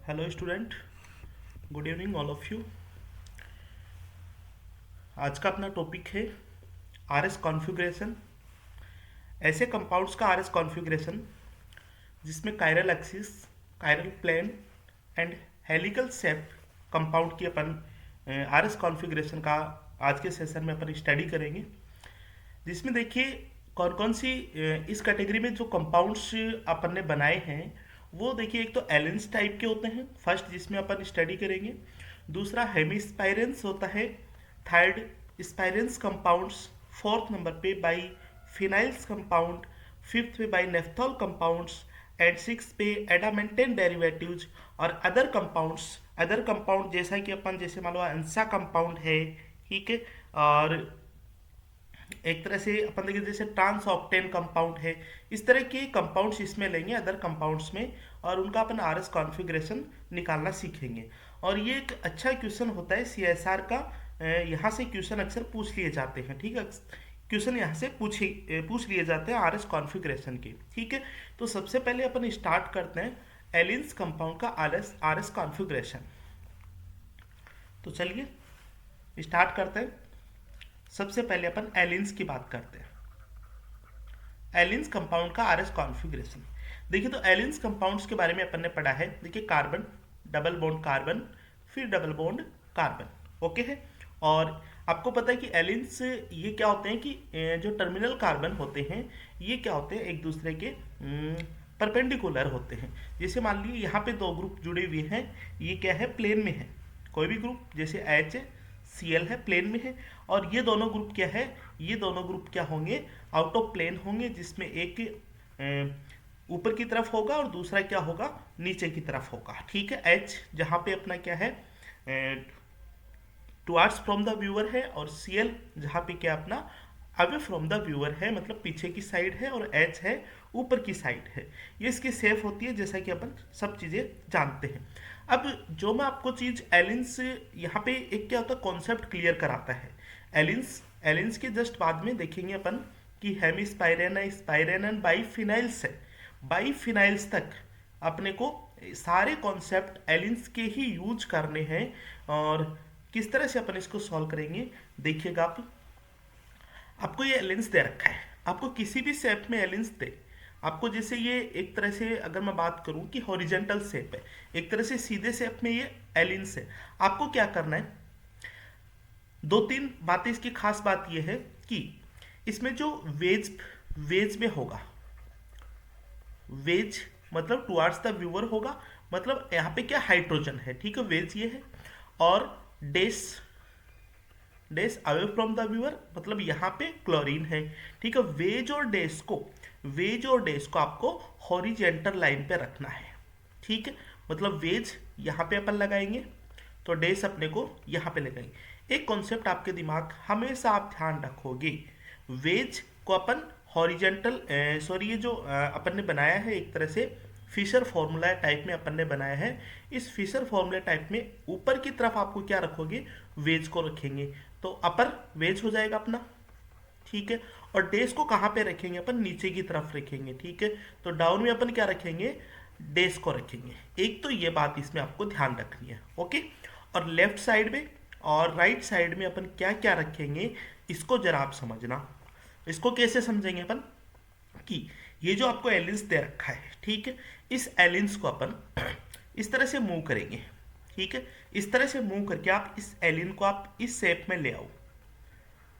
Hello student, good evening all of you. आज का अपना टॉपिक है आरएस कॉन्फ़िगरेशन। ऐसे कंपाउंड्स का आरएस कॉन्फ़िगरेशन जिसमें chiral axis, chiral plane and helical shape compound की अपन आरएस कॉन्फ़िगरेशन का आज के सेशन में अपन स्टडी करेंगे। जिसमें देखिए कौन कौन सी इस कैटेगरी में जो कंपाउंड्स अपन ने बनाए हैं वो देखिए, एक तो एलेंस टाइप के होते हैं फर्स्ट, जिसमें अपन स्टडी करेंगे। दूसरा हेमिस्पाइरेंस होता है। Third spirane compounds. Fourth number पे बाई फिनाइल्स कंपाउंड। फिफ्थ पे bi naphthol compounds and six पे एडामेंटेन डेरिवेटिव्स और अदर कंपाउंड्स। अदर कंपाउंड जैसा कि अपन जैसे मान लो अंसा कंपाउंड है, ठीक है, और एक तरह से अपन देखिए जैसे ट्रांस ऑक्टेन कंपाउंड है। इस तरह के कंपाउंड्स इसमें लेंगे अदर कंपाउंड्स में, और उनका अपन आरएस कॉन्फ़िगरेशन निकालना सीखेंगे। और ये एक अच्छा क्वेश्चन होता है सीएसआर का। यहाँ से क्वेश्चन अक्सर पूछ लिए जाते हैं, ठीक है। क्वेश्चन यहाँ से पूछ लिए जाते हैं आरएस कॉन्फ़िगरेशन के, ठीक है। तो सबसे पहले अपन स्टार्ट करते हैं एलिन्स कंपाउंड का आरएस कॉन्फ़िगरेशन। तो चलिए स्टार्ट करते हैं। सबसे पहले अपन एलिन्स की बात करते हैं। एलिन्स कंपाउंड का आरएस कॉन्फ़िगरेशन देखिए, तो एलिन्स कंपाउंड्स के बारे में अपन ने पढ़ा है। देखिए कार्बन, डबल बॉन्ड कार्बन, फिर डबल बॉन्ड कार्बन, ओके है। और आपको पता है कि एलिन्स ये क्या होते हैं कि जो टर्मिनल कार्बन होते हैं ये क्या होते हैं, एक दूसरे के परपेंडिकुलर होते हैं। जैसे मान लीजिए यहाँ पे दो ग्रुप जुड़े हुए हैं, ये क्या है, प्लेन में है। कोई भी ग्रुप जैसे HCl है, प्लेन में है। और ये दोनों ग्रुप क्या है, ये दोनों ग्रुप क्या होंगे, आउट ऑफ प्लेन होंगे, जिसमें एक ऊपर की तरफ होगा और दूसरा क्या होगा, नीचे की तरफ होगा, ठीक है। H जहाँ पे अपना क्या है, टुवार्ड्स फ्रॉम द व्यूअर है, और Cl जहाँ पे क्या अपना अवे फ्रॉम द व्यूअर है, मतलब पीछे की साइड है, और H है ऊपर की साइड है। ये इसकी सेफ होती है, जैसा कि अपन सब चीज़ें जानते हैं। अब जो मैं आपको चीज़ एलिन्स यहाँ पे एक क्या होता है कॉन्सेप्ट क्लियर कराता है। एलिन्स के जस्ट बाद में देखेंगे अपन कि हेमिस्पाइरेन है, स्पाइरेन एंड बाईफिनाइल्स है। बाईफिनाइल्स तक अपने को सारे कॉन्सेप्ट एलिन्स के ही यूज करने हैं। और किस तरह से अपन इसको सॉल्व करेंगे देखिएगा आप। आपको ये एलिन्स दे रखा है, आपको किसी भी शेप में एलिन्स दे, आपको जैसे ये एक तरह से अगर मैं बात करूं कि हॉरिजेंटल शेप है, एक तरह से सीधे शेप में ये एलिन्स है। आपको क्या करना है, दो तीन बातें। इसकी खास बात ये है कि इसमें जो वेज में होगा, वेज मतलब टुवार्ड्स द व्यूअर होगा, मतलब यहाँ पे क्या हाइड्रोजन है, ठीक है, वेज ये है। और डेस अवे फ्रॉम द व्यूअर, मतलब यहाँ पे क्लोरीन है, ठीक है। वेज और डेस को आपको हॉरिजेंटल लाइन पे रखना है, ठीक है। मतलब वेज यहाँ पे अपन लगाएंगे तो डेस अपने को यहाँ पे लगाएंगे। एक कॉन्सेप्ट आपके दिमाग हमेशा आप ध्यान रखोगे, वेज को अपन हॉरिजेंटल सॉरी ये जो अपन ने बनाया है एक तरह से फिशर फॉर्मूला टाइप में अपन ने बनाया है। इस फिशर फॉर्मूला टाइप में ऊपर की तरफ आपको क्या रखोगे, वेज को रखेंगे, तो अपर वेज हो जाएगा अपना, ठीक है। और डेस को कहाँ पे रखेंगे अपन, नीचे की तरफ रखेंगे, ठीक है। तो डाउन में अपन क्या रखेंगे, डेस को रखेंगे। एक तो ये बात इसमें आपको ध्यान रखनी है, ओके। और लेफ्ट साइड में और राइट साइड में अपन क्या क्या रखेंगे, इसको जरा आप समझना। इसको कैसे समझेंगे अपन कि ये जो आपको एलिन्स दे रखा है, ठीक है, इस एलिन्स को अपन इस तरह से मूव करेंगे, ठीक है। इस तरह से मूव करके आप इस एलिन को आप इस शेप में ले आओ,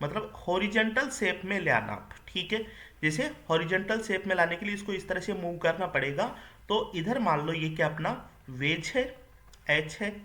मतलब हॉरिजेंटल शेप में ले आना आप, ठीक है। जैसे हॉरिजेंटल शेप में लाने के लिए इसको इस तरह से मूव करना पड़ेगा। तो इधर मान लो ये क्या अपना वेज है, H है,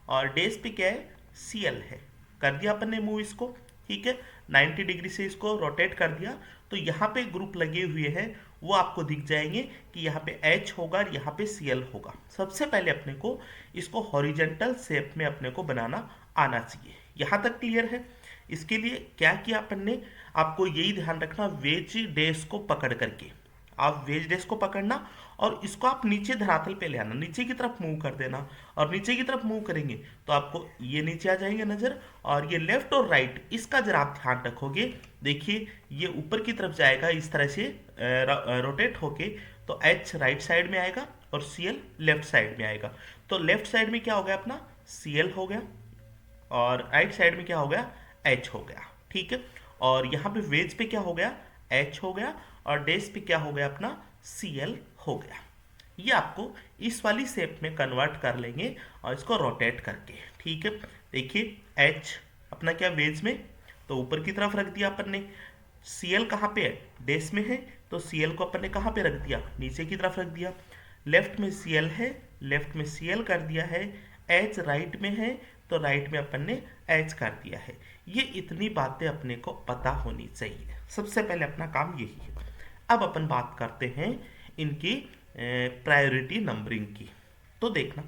और डेस पे क्या है, Cl है। कर दिया अपन ने मूव इसको, ठीक है। 90 डिग्री से इसको रोटेट कर दिया, तो यहाँ पे ग्रुप लगे हुए हैं वो आपको दिख जाएंगे कि यहाँ पे H होगा और यहाँ पे Cl होगा। सबसे पहले अपने को इसको हॉरिजेंटल शेप में अपने को बनाना आना चाहिए। यहाँ तक क्लियर है। इसके लिए क्या किया अपन ने, आपको यही ध्यान रखना, वेज डेस को पकड़ करके आप वेज डेस को पकड़ना और इसको आप नीचे धरातल पे ले आना, नीचे की तरफ मूव कर देना। और नीचे की तरफ मूव करेंगे तो आपको ये नीचे आ जाएंगे नजर। और ये लेफ्ट और राइट इसका जरा आप ध्यान रखोगे, देखिए ये ऊपर की तरफ जाएगा इस तरह से रोटेट होके, तो H राइट साइड में आएगा और Cl लेफ्ट साइड में आएगा। तो लेफ्ट साइड में क्या हो गया अपना Cl हो गया और राइट साइड में क्या हो गया H हो गया, ठीक है। और यहाँ पे वेज पे क्या हो गया H हो गया और डेस पे क्या हो गया अपना Cl हो गया। ये आपको इस वाली शेप में कन्वर्ट कर लेंगे और इसको रोटेट करके, ठीक है। देखिए H अपना क्या वेज में, तो ऊपर की तरफ रख दिया अपन ने। Cl कहाँ पे है डेस में है, तो Cl को अपन ने कहाँ पे रख दिया नीचे की तरफ रख दिया। लेफ्ट में Cl है, लेफ्ट में Cl कर दिया है। H राइट में है तो राइट में अपन ने H कर दिया है। ये इतनी बातें अपने को पता होनी चाहिए, सबसे पहले अपना काम यही है। अब अपन बात करते हैं इनकी प्रायोरिटी नंबरिंग की। तो देखना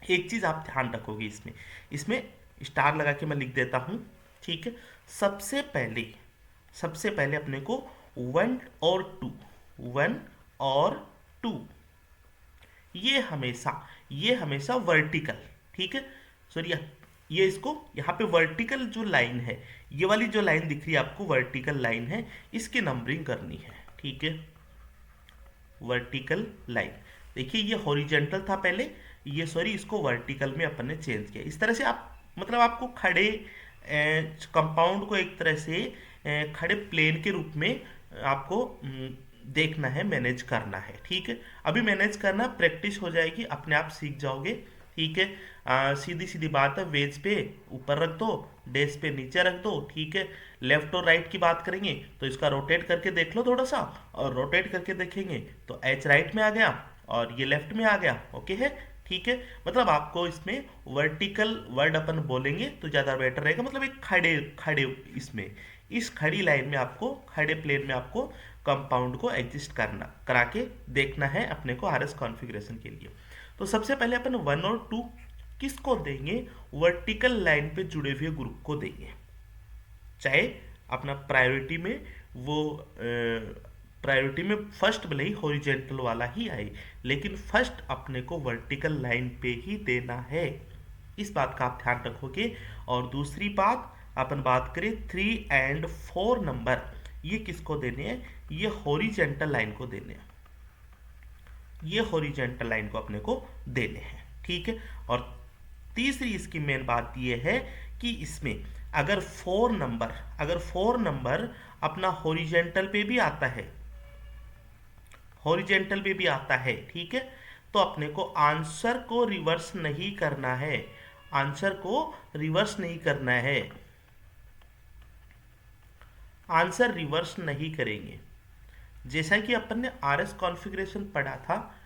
एक चीज़ आप ध्यान रखोगे, इसमें इसमें स्टार लगा के मैं लिख देता हूँ, ठीक है। सबसे पहले अपने को 1 और 2 ये हमेशा वर्टिकल, ठीक है। सॉरी ये इसको यहाँ पे वर्टिकल जो लाइन है, ये वाली जो लाइन दिख रही है आपको वर्टिकल लाइन है, इसकी नंबरिंग करनी है, ठीक है। वर्टिकल लाइन, देखिए ये हॉरिजेंटल था पहले, ये सॉरी इसको वर्टिकल में अपन ने चेंज किया। इस तरह से आप मतलब आपको खड़े कंपाउंड को एक तरह से खड़े प्लेन के रूप में आपको देखना है, मैनेज करना है, ठीक है। अभी मैनेज करना प्रैक्टिस हो जाएगी, अपने आप सीख जाओगे, ठीक है। सीधी सीधी बात है, वेज पे ऊपर रख दो, डेस्क पे नीचे रख दो, ठीक है। लेफ्ट और राइट की बात करेंगे तो इसका रोटेट करके देख लो थोड़ा सा, और रोटेट करके देखेंगे तो एच राइट में आ गया और ये लेफ्ट में आ गया, ओके है, ठीक है। मतलब आपको इसमें वर्टिकल वर्ड अपन बोलेंगे तो ज़्यादा बेटर रहेगा, मतलब एक खड़े खड़े इसमें इस खड़ी लाइन में आपको, खड़े प्लेन में आपको कंपाउंड को एग्जिस्ट करा के देखना है अपने को आरएस कॉन्फ़िगरेशन के लिए। तो सबसे पहले अपन 1 और 2 किसको देंगे, वर्टिकल लाइन पे जुड़े हुए ग्रुप को देंगे। चाहे अपना प्रायोरिटी में फर्स्ट भले ही हॉरिजेंटल वाला ही आए, लेकिन फर्स्ट अपने को वर्टिकल लाइन पे ही देना है, इस बात का आप ध्यान रखोगे। और दूसरी बात अपन बात करें 3 और 4 नंबर, ये किसको देने हैं, ये हॉरिजेंटल लाइन को देने हैं, ये हॉरिजेंटल लाइन को अपने को देने हैं, ठीक है। और तीसरी इसकी मेन बात ये है कि इसमें अगर 4 नंबर अपना हॉरिजेंटल पे भी आता है, ठीक है, तो अपने को आंसर को रिवर्स नहीं करना है, आंसर रिवर्स नहीं करेंगे। जैसा कि अपन ने आरएस कॉन्फ़िगरेशन पढ़ा था,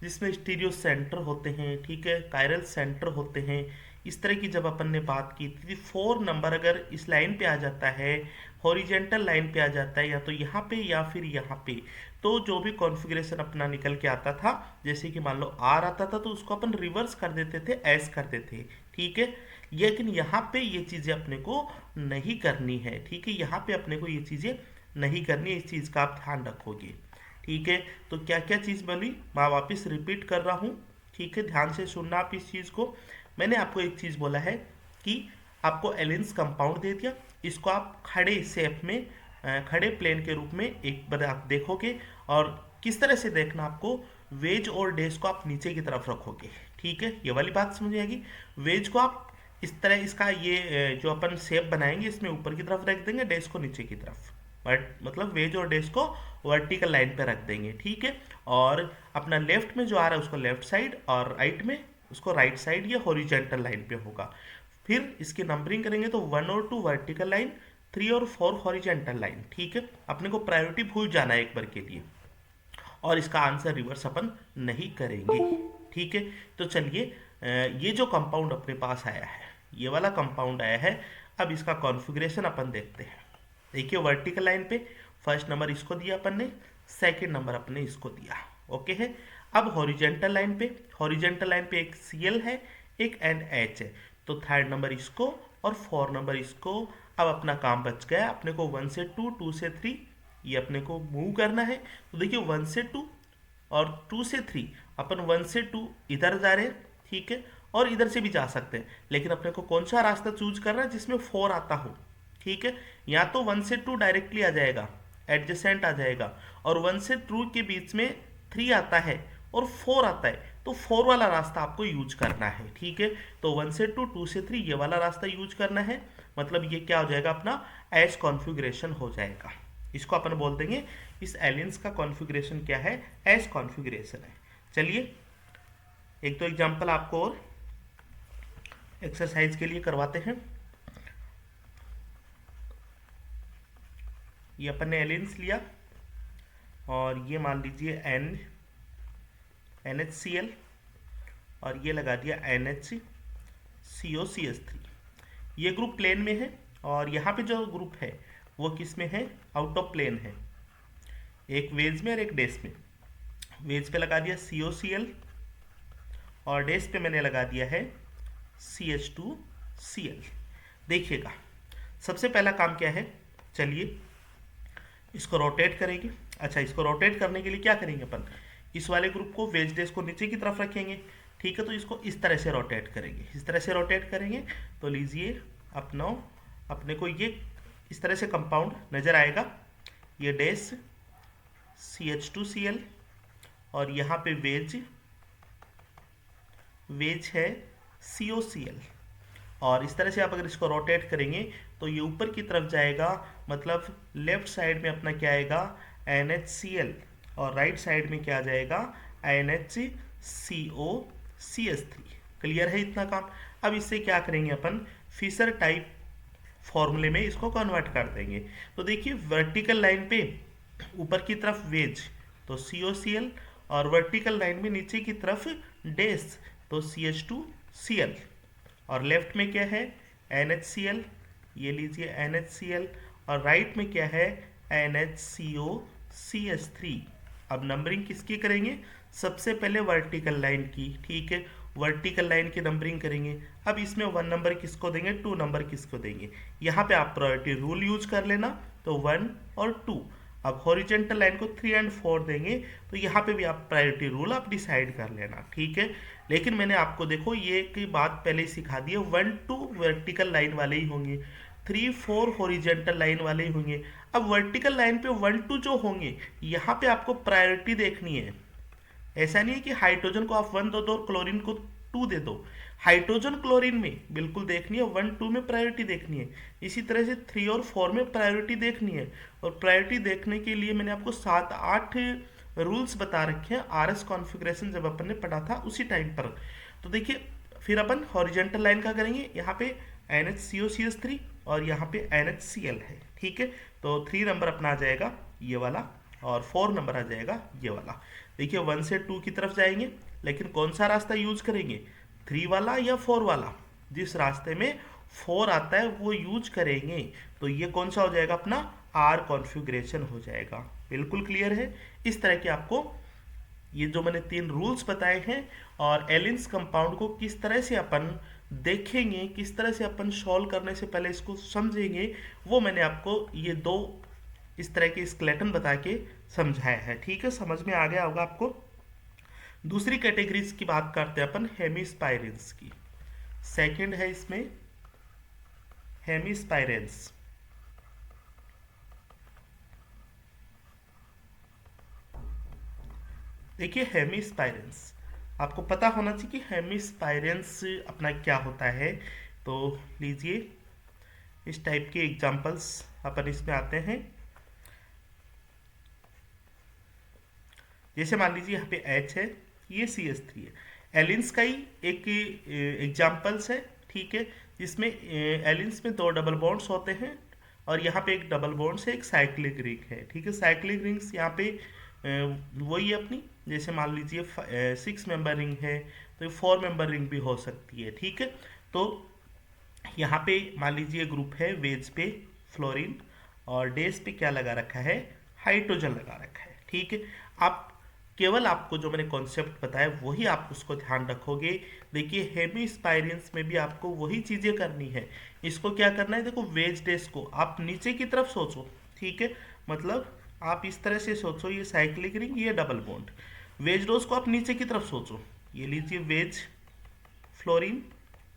जिसमें स्टीरियो सेंटर होते हैं, ठीक है, कायरल सेंटर होते हैं, इस तरह की जब अपन ने बात की थी, 4 नंबर अगर इस लाइन पे आ जाता है, हॉरिजेंटल लाइन पे आ जाता है, या तो यहाँ पे या फिर यहाँ पे, तो जो भी कॉन्फ़िगरेशन अपना निकल के आता था, जैसे कि मान लो आर आता था तो उसको अपन रिवर्स कर देते थे, एस करते थे, ठीक है। लेकिन यहाँ पे ये चीज़ें अपने को नहीं करनी है, ठीक है, यहाँ पे अपने को ये चीज़ें नहीं करनी है, इस चीज़ का आप ध्यान रखोगे, ठीक है। तो क्या क्या चीज़ बोली मैं वापस रिपीट कर रहा हूँ, ठीक है, ध्यान से सुनना आप इस चीज़ को। मैंने आपको एक चीज़ बोला है कि आपको एलेंस कंपाउंड दे दिया, इसको आप खड़े शेप में, खड़े प्लेन के रूप में एक बार आप देखोगे, और किस तरह से देखना आपको, वेज और डेज को आप नीचे की तरफ रखोगे, ठीक है, ये वाली बात समझ आएगी। वेज को आप इस तरह, इसका ये जो अपन शेप बनाएंगे इसमें ऊपर की तरफ रख देंगे, डेज को नीचे की तरफ, मतलब वेज और डेज को वर्टिकल लाइन पे रख देंगे, ठीक है। और अपना लेफ्ट में जो आ रहा है उसको लेफ्ट साइड, और राइट में उसको राइट साइड, ये हॉरिजेंटल लाइन पे होगा। फिर इसकी नंबरिंग करेंगे तो 1 और 2 वर्टिकल लाइन, 3 और 4 हॉरिजेंटल लाइन, ठीक है। अपने को प्रायोरिटी भूल जाना है एक बार के लिए, और इसका आंसर रिवर्स अपन नहीं करेंगे, ठीक है। तो चलिए, ये जो कंपाउंड अपने पास आया है, ये वाला कंपाउंड आया है, अब इसका कॉन्फ़िगरेशन अपन देखते हैं। देखिए वर्टिकल लाइन पे फर्स्ट नंबर इसको दिया अपन ने, सेकेंड नंबर अपने इसको दिया, ओके है। अब हॉरिजेंटल लाइन पे एक Cl है, एक NH है, तो थर्ड नंबर इसको और 4 नंबर इसको। अब अपना काम बच गया, अपने को 1 से 2, 2 से 3 ये अपने को मूव करना है। तो देखिए 1 से 2 और 2 से 3, अपन 1 से 2 इधर जा रहे हैं, ठीक है, और इधर से भी जा सकते हैं, लेकिन अपने को कौन सा रास्ता चूज करना है जिसमें 4 आता हो, ठीक है। या तो 1 से 2 डायरेक्टली आ जाएगा, एडजेसेंट आ जाएगा, और 1 से 2 के बीच में 3 आता है, और 4 आता है तो 4 वाला रास्ता आपको यूज करना है, ठीक है। तो 1 से 2, 2 से 3 ये वाला रास्ता यूज करना है, मतलब ये क्या हो जाएगा अपना एज कॉन्फ़िगरेशन हो जाएगा। इसको अपन बोल देंगे, इस एलियंस का कॉन्फ़िगरेशन क्या है, एज कॉन्फ़िगरेशन है। चलिए एक तो एग्जांपल आपको और एक्सरसाइज के लिए करवाते हैं। ये अपन ने एलियंस लिया और ये मान लीजिए NHCl और ये लगा दिया NHCOCH3। ये ग्रुप प्लेन में है और यहाँ पे जो ग्रुप है वो किस में है, आउट ऑफ प्लेन है, एक वेज में और एक डेस में। वेज पे लगा दिया COCl और डेस पे मैंने लगा दिया है CH2Cl। देखिएगा सबसे पहला काम क्या है, चलिए इसको रोटेट करेंगे। अच्छा, इसको रोटेट करने के लिए क्या करेंगे अपन, इस वाले ग्रुप को वेज डेस को नीचे की तरफ रखेंगे, ठीक है। तो इसको इस तरह से रोटेट करेंगे, इस तरह से रोटेट करेंगे तो लीजिए अपने को ये इस तरह से कंपाउंड नज़र आएगा। ये डेस CH2Cl और यहाँ पे वेज है COCl और इस तरह से आप अगर इसको रोटेट करेंगे तो ये ऊपर की तरफ जाएगा, मतलब लेफ्ट साइड में अपना क्या आएगा NHCl और राइट साइड में क्या आ जाएगा NHCOCH3। क्लियर है इतना काम। अब इससे क्या करेंगे अपन, फिशर टाइप फॉर्मूले में इसको कन्वर्ट कर देंगे। तो देखिए वर्टिकल लाइन पे ऊपर की तरफ वेज तो COCl और वर्टिकल लाइन में नीचे की तरफ डेस तो CH2Cl और लेफ्ट में क्या है NHCl, ये लीजिए NHCl और राइट में क्या है NHCOCH3। अब नंबरिंग किसकी करेंगे, सबसे पहले वर्टिकल लाइन की, ठीक है, वर्टिकल लाइन की नंबरिंग करेंगे। अब इसमें 1 नंबर किसको देंगे, 2 नंबर किसको देंगे, यहाँ पे आप प्रायोरिटी रूल यूज कर लेना, तो 1 और 2। अब हॉरिजेंटल लाइन को 3 और 4 देंगे तो यहाँ पे भी आप प्रायोरिटी रूल आप डिसाइड कर लेना, ठीक है। लेकिन मैंने आपको देखो ये की बात पहले ही सिखा दी है, 1 2 वर्टिकल लाइन वाले ही होंगे, 3 4 हॉरिजेंटल लाइन वाले ही होंगे। अब वर्टिकल लाइन पे 1 2 जो होंगे यहाँ पे आपको प्रायोरिटी देखनी है। ऐसा नहीं है कि हाइड्रोजन को आप 1 दो और क्लोरीन को 2 दे दो, हाइड्रोजन क्लोरीन में बिल्कुल देखनी है, 1 2 में प्रायोरिटी देखनी है। इसी तरह से 3 और 4 में प्रायोरिटी देखनी है। और प्रायोरिटी देखने के लिए मैंने आपको 7 8 रूल्स बता रखे हैं, RS कॉन्फ़िगरेशन जब अपन ने पढ़ा था उसी टाइम पर। तो देखिए फिर अपन हॉरिजेंटल लाइन का करेंगे, यहाँ पे NHCOCH3 और यहाँ पे NHCl है, ठीक है। तो 3 नंबर अपना आ जाएगा ये वाला और 4 नंबर आ जाएगा ये वाला। देखिए 1 से 2 की तरफ जाएंगे, लेकिन कौन सा रास्ता यूज करेंगे, 3 वाला या 4 वाला, जिस रास्ते में 4 आता है वो यूज करेंगे। तो ये कौन सा हो जाएगा अपना R कॉन्फ़िगरेशन हो जाएगा। बिल्कुल क्लियर है। इस तरह के आपको ये जो मैंने 3 रूल्स बताए हैं और एलियंस कंपाउंड को किस तरह से अपन देखेंगे, किस तरह से अपन सॉल्व करने से पहले इसको समझेंगे, वो मैंने आपको ये 2 इस तरह के स्केलेटन बता के समझाया है, ठीक है। समझ में आ गया होगा आपको। दूसरी कैटेगरीज की बात करते हैं अपन हेमिस्पाइरेंस की। सेकंड है इसमें हेमिस्पाइरेंस। देखिए हेमिस्पाइरेंस आपको पता होना चाहिए कि हेमिस्पाइरेंस अपना क्या होता है। तो लीजिए इस टाइप के एग्जांपल्स अपन इसमें आते हैं। जैसे मान लीजिए यहाँ पे H है, ये CH3 है, एलियंस का ही एक एग्जाम्पल्स है, ठीक है, जिसमें एलियंस में 2 डबल बॉन्ड्स होते हैं और यहाँ पे एक डबल बॉन्ड्स है, एक साइक्लिक रिंग है, ठीक है। साइक्लिक रिंग्स यहाँ पे वही है अपनी, जैसे मान लीजिए 6 मेंबर रिंग है तो 4 मेंबर रिंग भी हो सकती है, ठीक है। तो यहाँ पे मान लीजिए ग्रुप है वेज पे फ्लोरीन और डेस पे क्या लगा रखा है, हाइड्रोजन लगा रखा है, ठीक है। आप केवल आपको जो मैंने कॉन्सेप्ट बताया वही आप उसको ध्यान रखोगे। देखिए हेमिस्पाइरेंस में भी आपको वही चीज़ें करनी है। इसको क्या करना है, देखो वेज डेस को आप नीचे की तरफ सोचो, ठीक है, मतलब आप इस तरह से सोचो, ये साइक्लिक रिंग, ये डबल बॉन्ड। वेज डोज को आप नीचे की तरफ सोचो, ये लीजिए वेज फ्लोरीन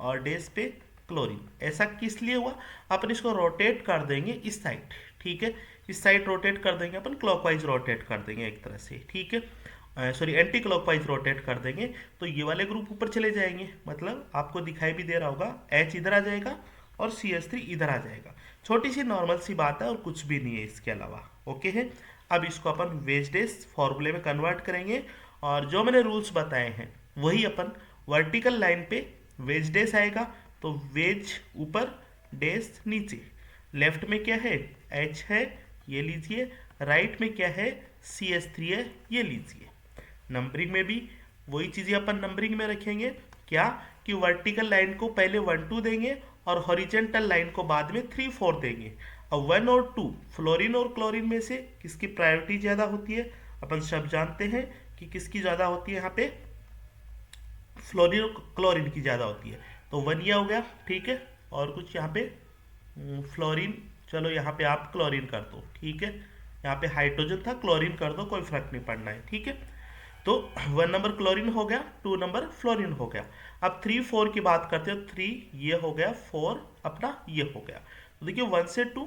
और डेस पे क्लोरीन। ऐसा किस लिए हुआ, अपन इसको रोटेट कर देंगे इस साइड, ठीक है, इस साइड रोटेट कर देंगे अपन, क्लॉकवाइज रोटेट कर देंगे एक तरह से, ठीक है। सॉरी एंटी क्लॉकवाइज रोटेट कर देंगे तो ये वाले ग्रुप ऊपर चले जाएंगे, मतलब आपको दिखाई भी दे रहा होगा H इधर आ जाएगा और CH3 इधर आ जाएगा। छोटी सी नॉर्मल सी बात है और कुछ भी नहीं है इसके अलावा। ओके है। अब इसको अपन वेज डेज फॉर्मूले में कन्वर्ट करेंगे और जो मैंने रूल्स बताए हैं वही अपन वर्टिकल लाइन पे वेज डेज आएगा तो वेज ऊपर डेज नीचे। लेफ्ट में क्या है H है ये लीजिए, राइट में क्या है CH3 है ये लीजिए। नंबरिंग में भी वही चीज़ें अपन नंबरिंग में रखेंगे, क्या कि वर्टिकल लाइन को पहले 1 2 देंगे और हॉरिजेंटल लाइन को बाद में 3 4 देंगे। अब 1 और 2 फ्लोरीन और क्लोरीन में से किसकी प्रायोरिटी ज़्यादा होती है, अपन सब जानते हैं कि किसकी ज़्यादा होती है, यहाँ पे फ्लोरीन और क्लोरीन की ज़्यादा होती है। तो 1 ये हो गया, ठीक है। और कुछ यहाँ पे फ्लोरीन, चलो यहाँ पे आप क्लोरीन कर दो, ठीक है। यहाँ पे हाइड्रोजन था, क्लोरीन कर दो, कोई फर्क नहीं पड़ना है, ठीक है। तो 1 नंबर क्लोरीन हो गया, 2 नंबर फ्लोरीन हो गया। अब 3 4 की बात करते हो, 3 ये हो गया, 4 अपना ये हो गया। तो देखिए 1 से 2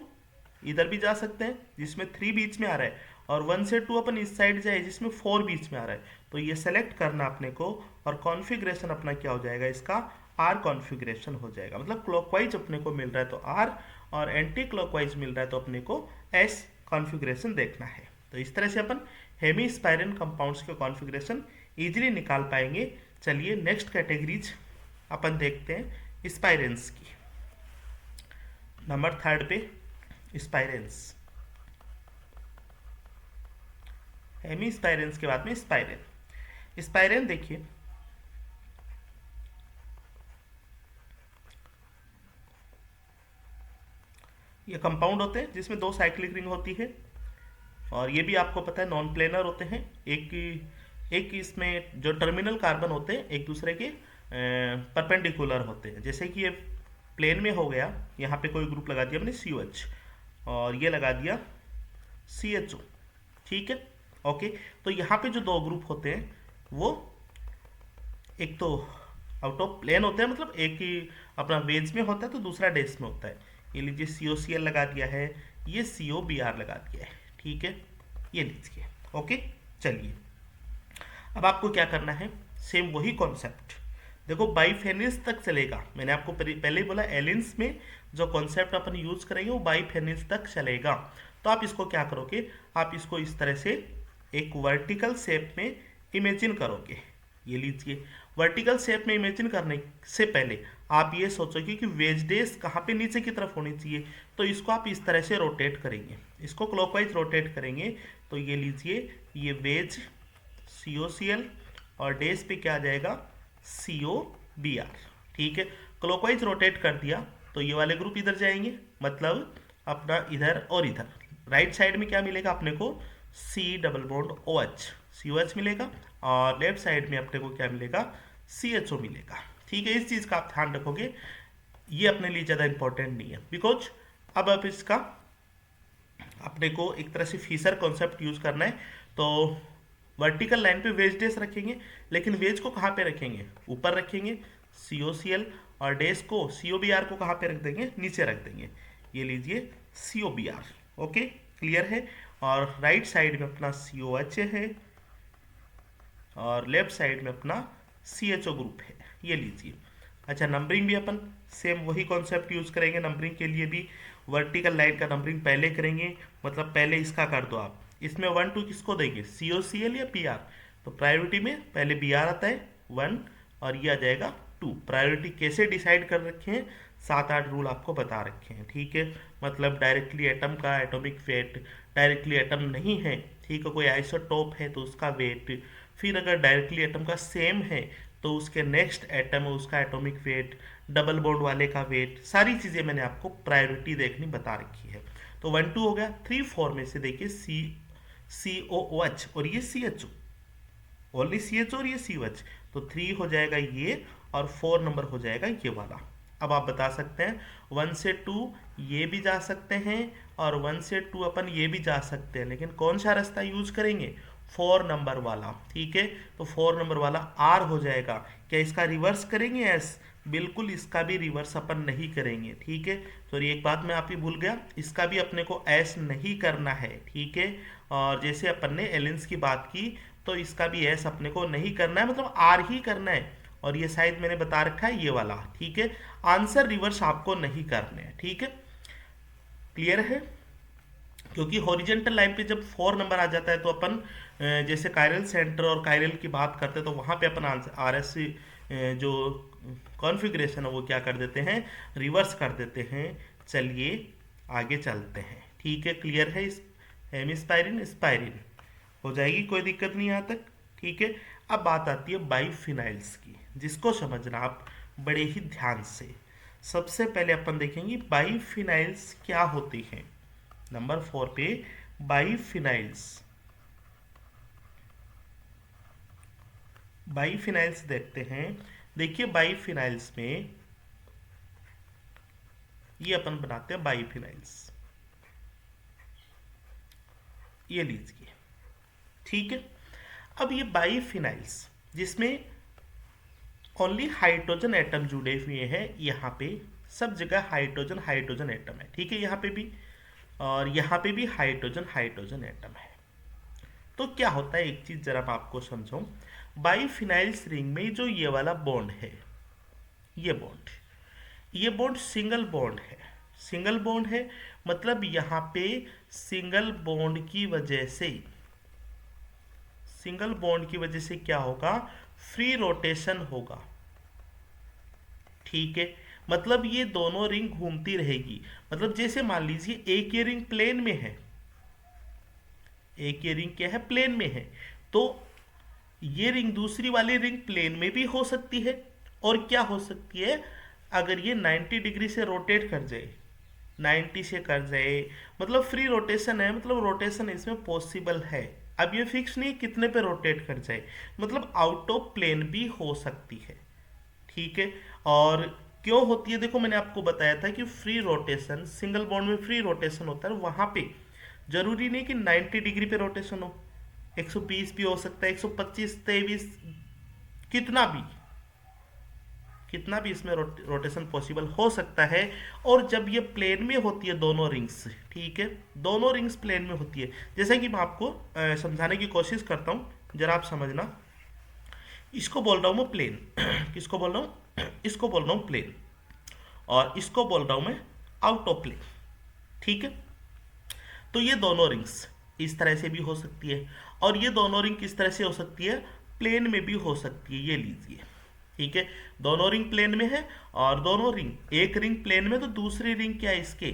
इधर भी जा सकते हैं जिसमें 3 बीच में आ रहा है, और 1 से 2 अपन इस साइड जाए जिसमें 4 बीच में आ रहा है। तो ये सेलेक्ट करना अपने को और कॉन्फ़िगरेशन अपना क्या हो जाएगा, इसका आर कॉन्फ़िगरेशन हो जाएगा। मतलब क्लॉकवाइज अपने को मिल रहा है तो आर, और एंटी क्लॉकवाइज मिल रहा है तो अपने को एस कॉन्फ़िगरेशन देखना है। तो इस तरह से अपन हेमीस्पायरन कंपाउंड्स के कॉन्फ़िगरेशन इजीली निकाल पाएंगे। चलिए नेक्स्ट कैटेगरीज अपन देखते हैं स्पाइरेंस की। नंबर 3 पे स्पाइरेंस, हेमीस्पायरेंस के बाद में स्पाइरेन। स्पाइरेन देखिए ये कंपाउंड होते हैं जिसमें 2 साइक्लिक रिंग होती है, और ये भी आपको पता है नॉन प्लेनर होते हैं। एक इसमें जो टर्मिनल कार्बन होते हैं एक दूसरे के परपेंडिकुलर होते हैं। जैसे कि ये प्लेन में हो गया, यहाँ पे कोई ग्रुप लगा दिया हमने COH और ये लगा दिया CHO, ठीक है। ओके, तो यहाँ पे जो 2 ग्रुप होते हैं वो एक तो आउट ऑफ प्लेन होते हैं, मतलब एक ही अपना वेज में होता है तो दूसरा डेस में होता है। ये लीजिए COCl लगा दिया है, ये COBr लगा दिया है, ठीक है। ये लीजिए, ओके। चलिए अब आपको क्या करना है, सेम वही कॉन्सेप्ट देखो बाइफेनिल्स तक चलेगा। मैंने आपको पहले ही बोला एलिन्स में जो कॉन्सेप्ट अपन यूज करेंगे वो बाइफेनिल्स तक चलेगा। तो आप इसको क्या करोगे, आप इसको इस तरह से एक वर्टिकल शेप में इमेजिन करोगे। ये लीजिए, वर्टिकल शेप में इमेजिन करने से पहले आप ये सोचोगे कि वेज डेज कहाँ पे नीचे की तरफ होनी चाहिए। तो इसको आप इस तरह से रोटेट करेंगे, इसको क्लॉकवाइज रोटेट करेंगे। तो ये लीजिए, ये वेज COCl और डेज पे क्या आ जाएगा COBr, ठीक है। क्लॉकवाइज रोटेट कर दिया तो ये वाले ग्रुप इधर जाएंगे, मतलब अपना इधर और इधर। राइट साइड में क्या मिलेगा अपने को C double bond OH COH मिलेगा, और लेफ्ट साइड में अपने को क्या मिलेगा CHO मिलेगा, ठीक है। इस चीज़ का आप ध्यान रखोगे, ये अपने लिए ज़्यादा इंपॉर्टेंट नहीं है, बिकॉज अब आप इसका अपने को एक तरह से फीसर कॉन्सेप्ट यूज करना है। तो वर्टिकल लाइन पे वेज डेस रखेंगे, लेकिन वेज को कहाँ पे रखेंगे, ऊपर रखेंगे COCl, और डेस को COBr को कहाँ पे रख देंगे, नीचे रख देंगे। ये लीजिए COBr, ओके, क्लियर है। और राइट साइड में अपना COH है और लेफ्ट साइड में अपना CHO ग्रुप है, ये लीजिए। अच्छा, नंबरिंग भी अपन सेम वही कॉन्सेप्ट यूज करेंगे। नंबरिंग के लिए भी वर्टिकल लाइन का नंबरिंग पहले करेंगे, मतलब पहले इसका कर दो आप। इसमें 1 2 किसको देंगे, COCl या PR। तो प्रायोरिटी में पहले BR आता है 1 और ये आ जाएगा 2। प्रायोरिटी कैसे डिसाइड कर रखे हैं, 7 8 रूल आपको बता रखे हैं, ठीक है। मतलब डायरेक्टली एटम का एटॉमिक वेट, डायरेक्टली एटम नहीं है, ठीक है, कोई आइसोटोप है तो उसका वेट, फिर अगर डायरेक्टली एटम का सेम है तो उसके नेक्स्ट एटम है उसका एटॉमिक वेट, डबल बॉन्ड वाले का वेट, सारी चीज़ें मैंने आपको प्रायोरिटी देखनी बता रखी है। तो 1 2 हो गया। 3 4 में से देखिए COOH और ये CHO, ओनली CHO और ये COH, तो 3 हो जाएगा ये, और 4 नंबर हो जाएगा ये वाला। अब आप बता सकते हैं 1 से 2 ये भी जा सकते हैं और 1 से 2 अपन ये भी जा सकते हैं, लेकिन कौन सा रास्ता यूज करेंगे, 4 नंबर वाला, ठीक है। तो 4 नंबर वाला R हो जाएगा। क्या इसका रिवर्स करेंगे S, बिल्कुल इसका भी रिवर्स अपन नहीं करेंगे, ठीक है। तो एक बात मैं आप ही भूल गया, इसका भी अपने को S नहीं करना है, ठीक है। और जैसे अपन ने एलिन्स की बात की तो इसका भी एस अपने को नहीं करना है, मतलब आर ही करना है। और ये शायद मैंने बता रखा है ये वाला, ठीक है। आंसर रिवर्स आपको नहीं करने हैं, ठीक है। क्लियर है? क्योंकि हॉरिजेंटल लाइन पे जब 4 नंबर आ जाता है तो अपन जैसे कायरल सेंटर और कायरल की बात करते हैं तो वहाँ पे अपन आर एस जो कॉन्फ़िगरेशन है वो क्या कर देते हैं, रिवर्स कर देते हैं। चलिए आगे चलते हैं, ठीक है। क्लियर है? इस हेमिस्पायरिन स्पायरिन हो जाएगी, कोई दिक्कत नहीं यहाँ तक, ठीक है। अब बात आती है बाइफिनाइल्स की, जिसको समझना आप बड़े ही ध्यान से। सबसे पहले अपन देखेंगे बाइफिनाइल्स क्या होती हैं। नंबर 4 पे बाइफिनाइल्स, बाइफिनाइल्स देखते हैं। देखिए बाइफिनाइल्स में ये अपन बनाते हैं बाइफिनाइल्स, ये लीजिए, ठीक है। अब ये बाइफिनाइल्स जिसमें ओनली हाइड्रोजन एटम जुड़े हुए हैं, यहाँ पे सब जगह हाइड्रोजन हाइड्रोजन एटम है, ठीक है। यहाँ पे भी और यहाँ पे भी हाइड्रोजन हाइड्रोजन एटम है। तो क्या होता है, एक चीज जरा मैं आपको समझाऊं। बाइफिनाइल्स रिंग में जो ये वाला बॉन्ड है, ये बॉन्ड सिंगल बॉन्ड है। सिंगल बॉन्ड है मतलब यहाँ पे सिंगल बॉन्ड की वजह से, सिंगल बॉन्ड की वजह से क्या होगा, फ्री रोटेशन होगा, ठीक है। मतलब ये दोनों रिंग घूमती रहेगी। मतलब जैसे मान लीजिए एक ये रिंग प्लेन में है, एक ये रिंग क्या है, प्लेन में है, तो ये रिंग दूसरी वाली रिंग प्लेन में भी हो सकती है। और क्या हो सकती है, अगर ये 90 डिग्री से रोटेट कर जाए, 90 से कर जाए, मतलब फ्री रोटेशन है, मतलब रोटेशन इसमें पॉसिबल है। अब ये फिक्स नहीं कितने पे रोटेट कर जाए, मतलब आउट ऑफ प्लेन भी हो सकती है, ठीक है। और क्यों होती है, देखो मैंने आपको बताया था कि फ्री रोटेशन, सिंगल बॉन्ड में फ्री रोटेशन होता है, वहां पे जरूरी नहीं कि 90 डिग्री पे रोटेशन हो, 120 भी हो सकता है, 125 23 कितना भी इसमें रोटेशन पॉसिबल हो सकता है। और जब ये प्लेन में होती है दोनों रिंग्स, ठीक है, दोनों रिंग्स प्लेन में होती है, जैसा कि मैं आपको समझाने की कोशिश करता हूं, जरा आप समझना। इसको बोल रहा हूं मैं प्लेन किसको बोल रहा हूं, इसको बोल रहा हूं प्लेन, और इसको बोल रहा हूं मैं आउट ऑफ प्लेन, ठीक है। तो ये दोनों रिंग्स इस तरह से भी हो सकती है, और ये दोनों रिंग किस तरह से हो सकती है, प्लेन में भी हो सकती है। ये लीजिए, ठीक है, दोनों रिंग प्लेन में है, और दोनों रिंग, एक रिंग प्लेन में तो दूसरी रिंग क्या है इसके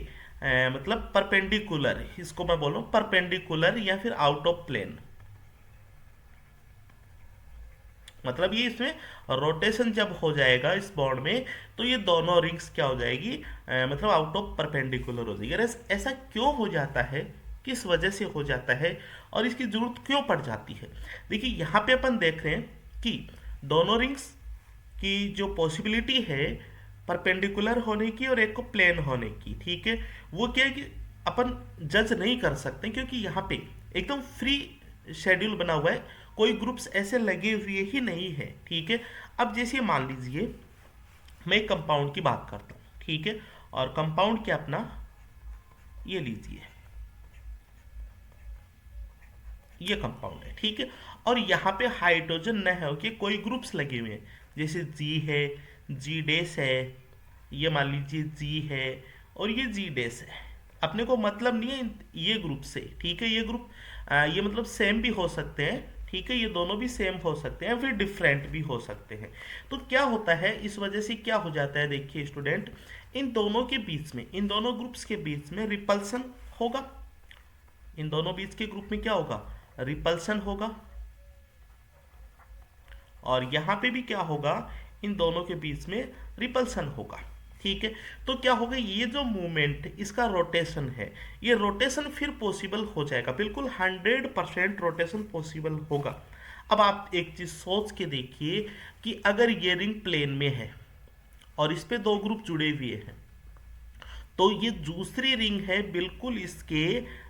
मतलब परपेंडिकुलर, इसको मैं बोल रहा हूं परपेंडिकुलर या फिर आउट ऑफ प्लेन। मतलब ये इसमें रोटेशन जब हो जाएगा इस बॉन्ड में, तो ये दोनों रिंग्स क्या हो जाएगी, मतलब आउट ऑफ परपेंडिकुलर हो जाएगी। ऐसा क्यों हो जाता है, किस वजह से हो जाता है, और इसकी जरूरत क्यों पड़ जाती है। देखिए यहाँ पे अपन देख रहे हैं कि दोनों रिंग्स की जो पॉसिबिलिटी है परपेंडिकुलर होने की और एक को प्लेन होने की, ठीक है, वो क्या है कि अपन जज नहीं कर सकते, क्योंकि यहाँ पे एकदम फ्री शेड्यूल बना हुआ है, कोई ग्रुप्स ऐसे लगे हुए ही नहीं है, ठीक है। अब जैसे मान लीजिए मैं एक कंपाउंड की बात करता हूँ, ठीक है, और कंपाउंड क्या अपना, ये लीजिए, ये कंपाउंड है, ठीक है। और यहाँ पे हाइड्रोजन न है कि कोई ग्रुप्स लगे हुए हैं, जैसे जी है, जी डैश है, ये मान लीजिए जी है, और ये जी डैश है। अपने को मतलब नहीं है ये ग्रुप से, ठीक है। ये ग्रुप ये मतलब सेम भी हो सकते हैं, ठीक है, ये दोनों भी सेम हो सकते हैं, फिर डिफरेंट भी हो सकते हैं। तो क्या होता है, इस वजह से क्या हो जाता है, देखिए स्टूडेंट, इन दोनों के बीच में, इन दोनों ग्रुप्स के बीच में रिपल्सन होगा, इन दोनों बीच के ग्रुप में क्या होगा, रिपल्सन होगा। और यहाँ पे भी क्या होगा, इन दोनों के बीच में रिपल्सन होगा, ठीक है। तो क्या होगा, ये जो मूवमेंट, इसका रोटेशन है, ये रोटेशन फिर पॉसिबल हो जाएगा, बिल्कुल 100% रोटेशन पॉसिबल होगा। अब आप एक चीज सोच के देखिए कि अगर ये रिंग प्लेन में है और इस पे दो ग्रुप जुड़े हुए हैं, तो ये दूसरी रिंग है बिल्कुल इसके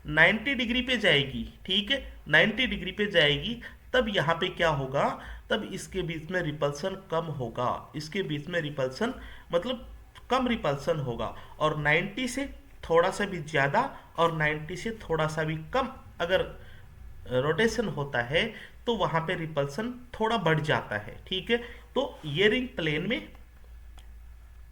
90 डिग्री पे जाएगी, ठीक है, 90 डिग्री पे जाएगी। तब यहाँ पे क्या होगा, तब इसके बीच में रिपल्सन कम होगा, इसके बीच में रिपल्सन मतलब कम रिपल्सन होगा। और 90 से थोड़ा सा भी ज़्यादा और 90 से थोड़ा सा भी कम अगर रोटेशन होता है, तो वहां पे रिपल्सन थोड़ा बढ़ जाता है, ठीक है। तो ये रिंग प्लेन में,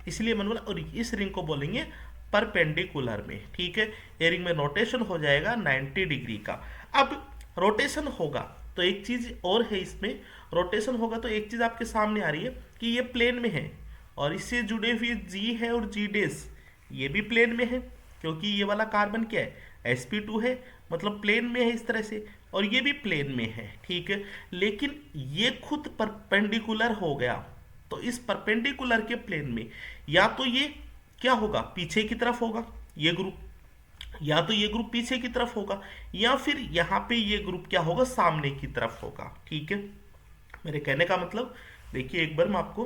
इसलिए मैंने बोला, और इस रिंग को बोलेंगे परपेंडिकुलर में, ठीक है। ये रिंग में रोटेशन हो जाएगा 90 डिग्री का। अब रोटेशन होगा तो एक चीज और है इसमें, रोटेशन होगा तो एक चीज आपके सामने आ रही है कि ये प्लेन में है और इससे जुड़े हुए जी है और जी डेस ये भी प्लेन में है, क्योंकि ये वाला कार्बन क्या है, sp2 है, मतलब प्लेन में है इस तरह से, और ये भी प्लेन में है, ठीक है। लेकिन ये खुद परपेंडिकुलर हो गया, तो इस परपेंडिकुलर के प्लेन में या तो ये क्या होगा, पीछे की तरफ होगा ये ग्रुप, या तो ये ग्रुप पीछे की तरफ होगा, या फिर यहाँ पे ये ग्रुप क्या होगा, सामने की तरफ होगा, ठीक है। मेरे कहने का मतलब देखिए, एक बार मैं आपको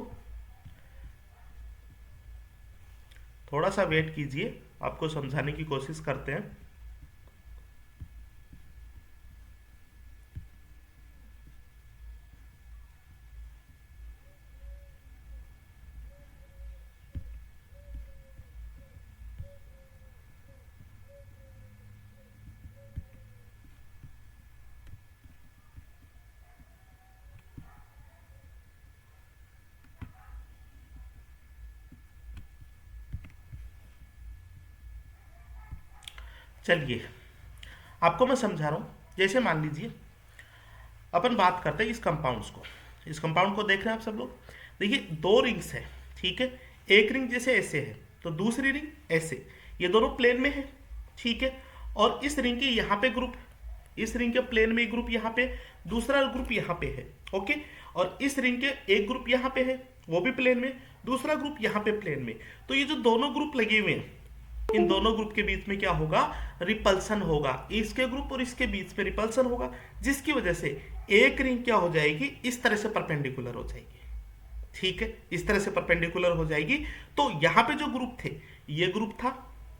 थोड़ा सा वेट कीजिए, आपको समझाने की कोशिश करते हैं। चलिए, आपको मैं समझा रहा हूँ। जैसे मान लीजिए अपन बात करते हैं इस कंपाउंड्स को, इस कंपाउंड को देख रहे हैं आप सब लोग। देखिए दो रिंग्स है, ठीक है। एक रिंग जैसे ऐसे है तो दूसरी रिंग ऐसे, ये दोनों प्लेन में है, ठीक है। और इस रिंग के यहाँ पे ग्रुप, इस रिंग के प्लेन में ग्रुप यहाँ पे, दूसरा ग्रुप यहाँ पे है, ओके। और इस रिंग के एक ग्रुप यहाँ पे है वो भी प्लेन में, दूसरा ग्रुप यहाँ पे प्लेन में। तो ये जो दोनों ग्रुप लगे हुए हैं, इन दोनों ग्रुप के बीच में क्या होगा, रिपल्सन होगा, इसके ग्रुप और इसके बीच में रिपल्सन होगा, जिसकी वजह से एक रिंग क्या हो जाएगी, इस तरह से परपेंडिकुलर हो जाएगी, ठीक है। इस तरह से परपेंडिकुलर हो जाएगी। तो यहाँ पे जो ग्रुप थे, ये ग्रुप था,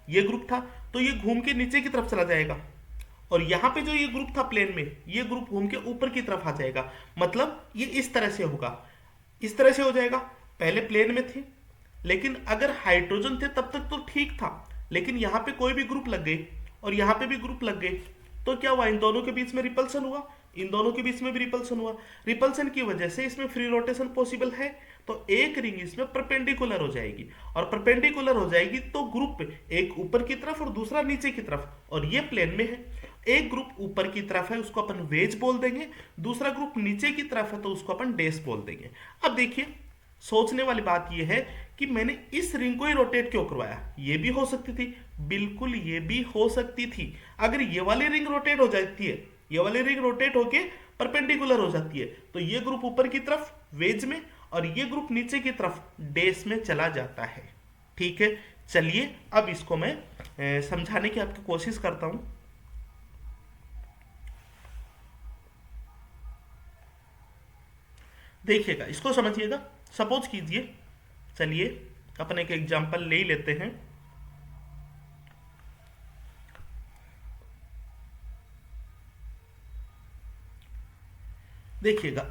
ये ग्रुप था, तो ये घूम के नीचे की तरफ चला जाएगा, और यहाँ पे जो ये ग्रुप था प्लेन में, ये ग्रुप घूम के ऊपर की तरफ आ जाएगा। मतलब ये इस तरह से होगा, इस तरह से हो जाएगा। पहले प्लेन में थे, लेकिन अगर हाइड्रोजन थे तब तक तो ठीक था, लेकिन यहाँ पे कोई भी ग्रुप लग गए और यहाँ पे भी ग्रुप लग गए, तो क्या हुआ, इन दोनों के बीच में रिपल्सन हुआ, इन दोनों के बीच में भी रिपल्सन हुआ। रिपल्सन की वजह से इसमें फ्री रोटेशन पॉसिबल है, तो एक रिंग इसमें परपेंडिकुलर हो जाएगी, और परपेंडिकुलर हो जाएगी तो ग्रुप एक ऊपर की तरफ और दूसरा नीचे की तरफ, और ये प्लेन में है। एक ग्रुप ऊपर की तरफ है, उसको अपन वेज बोल देंगे, दूसरा ग्रुप नीचे की तरफ है तो उसको अपन डेस बोल देंगे। अब देखिए, सोचने वाली बात यह है कि मैंने इस रिंग को ही रोटेट क्यों करवाया। ये भी हो सकती थी, बिल्कुल ये भी हो सकती थी। अगर ये वाली रिंग रोटेट हो जाती है, ये वाली रिंग रोटेट होके परपेंडिकुलर हो जाती है, तो ये ग्रुप ऊपर की तरफ वेज में और ये ग्रुप नीचे की तरफ डेस में चला जाता है, ठीक है। चलिए अब इसको मैं समझाने की आपकी कोशिश करता हूं। देखिएगा, इसको समझिएगा। सपोज कीजिए, चलिए अपन एक एग्जांपल ले ही लेते हैं। देखिएगा,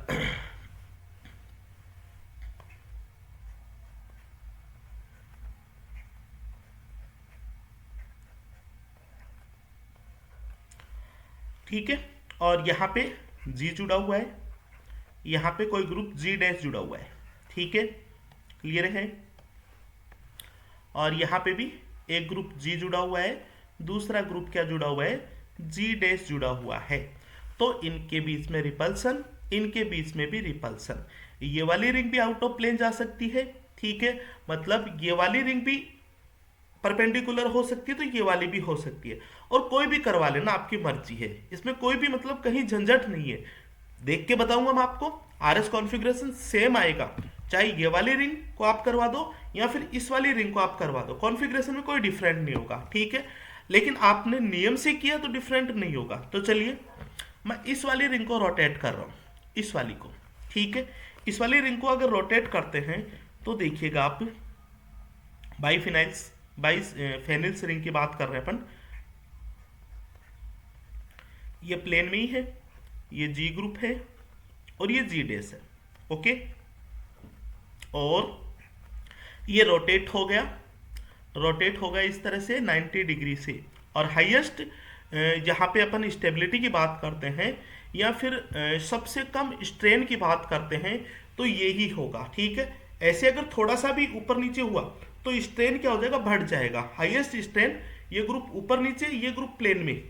ठीक है। और यहाँ पे जी जुड़ा हुआ है, यहाँ पे कोई ग्रुप जी डैश जुड़ा हुआ है, ठीक है, क्लियर है। और यहाँ पे भी एक ग्रुप जी जुड़ा हुआ है, दूसरा ग्रुप क्या जुड़ा हुआ है, जी डैश जुड़ा हुआ है। तो इनके बीच में रिपल्सन, इनके बीच में भी रिपल्सन। ये वाली रिंग भी आउट ऑफ प्लेन जा सकती है, ठीक है, मतलब ये वाली रिंग भी परपेंडिकुलर हो सकती है, तो ये वाली भी हो सकती है। और कोई भी करवा लेना, आपकी मर्जी है, इसमें कोई भी मतलब कहीं झंझट नहीं है। देख के बताऊंगा मैं आपको, आरएस कॉन्फ़िगरेशन सेम आएगा, चाहे ये वाली रिंग को आप करवा दो या फिर इस वाली रिंग को आप करवा दो, कॉन्फ़िगरेशन में कोई डिफरेंट नहीं होगा, ठीक है। लेकिन आपने नियम से किया तो डिफरेंट नहीं होगा। तो चलिए मैं इस वाली रिंग को रोटेट कर रहा हूँ, इस वाली को, ठीक है। इस वाली रिंग को अगर रोटेट करते हैं तो देखिएगा आप, बाईफिनाइल्स फेनिल्स रिंग की बात कर रहे हैं अपन, ये प्लेन में ही है, ये जी ग्रुप है और ये जी डेस है, ओके। और ये रोटेट हो गया, रोटेट हो गया इस तरह से 90 डिग्री से। और हाईएस्ट जहाँ पे अपन स्टेबिलिटी की बात करते हैं, या फिर सबसे कम स्ट्रेन की बात करते हैं तो यही होगा, ठीक है। ऐसे अगर थोड़ा सा भी ऊपर नीचे हुआ तो स्ट्रेन क्या हो जाएगा, बढ़ जाएगा। हाईएस्ट स्ट्रेन, ये ग्रुप ऊपर नीचे, ये ग्रुप प्लेन में,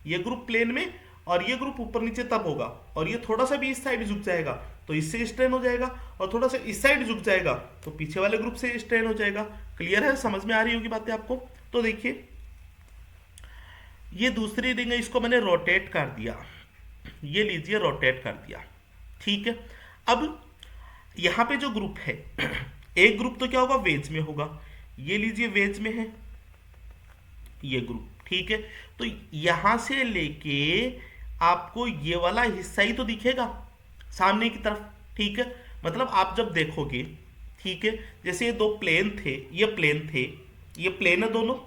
ये ग्रुप प्लेन में और ये ग्रुप ऊपर नीचे तब होगा। और ये थोड़ा सा भी इस साइड झुक जाएगा तो इससे स्ट्रेन हो जाएगा, और थोड़ा सा इस साइड झुक जाएगा तो पीछे वाले ग्रुप से स्ट्रेन हो जाएगा। क्लियर है, समझ में आ रही होगी बातें आपको। तो देखिए ये दूसरी रिंग है, इसको मैंने रोटेट कर दिया, ये लीजिए रोटेट कर दिया, ठीक है। अब यहाँ पे जो ग्रुप है एक ग्रुप तो क्या होगा, वेज में होगा, ये लीजिए वेज में है ये ग्रुप, ठीक है। तो यहां से लेके आपको ये वाला हिस्सा ही तो दिखेगा सामने की तरफ, ठीक है। मतलब आप जब देखोगे, ठीक है, जैसे ये दो प्लेन थे, ये प्लेन थे, ये प्लेन है दोनों।